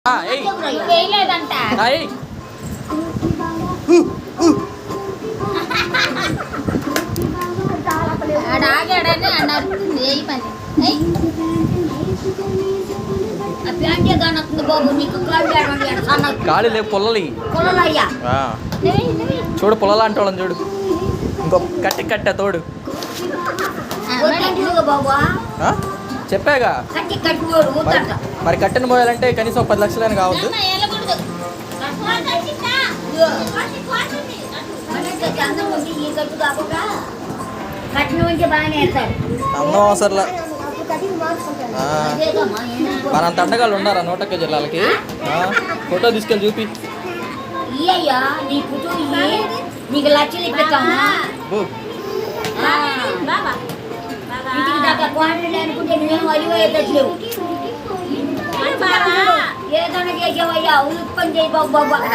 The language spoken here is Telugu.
వేయలేదంట. ఆడాగాడని అన్నారు వేయమని. కాళీ లేవు పొల్లలి చూడు పొల్లలు అంటే వాళ్ళని చూడు. ఇంకో కట్టె తోడు చెప్పాగా. మరి కట్టెను పోయాలంటే కనీసం 10 లక్షలైనా కావద్దు. అందం అవసరంలా మనంత అండగాళ్ళు ఉన్నారా 100 జిల్లాలకి. ఫోటో తీసుకెళ్ళి చూపి. నీకు లక్షలు ఇప్పిస్తాము. ఇంటికి దాకా క్వాంటిటీ అనుకుంటే మేము అలివేయట్లేవు. ఏదైనా చేసావయ్యా ఉల్పని చేయి బాబు బాబు అక్కడ.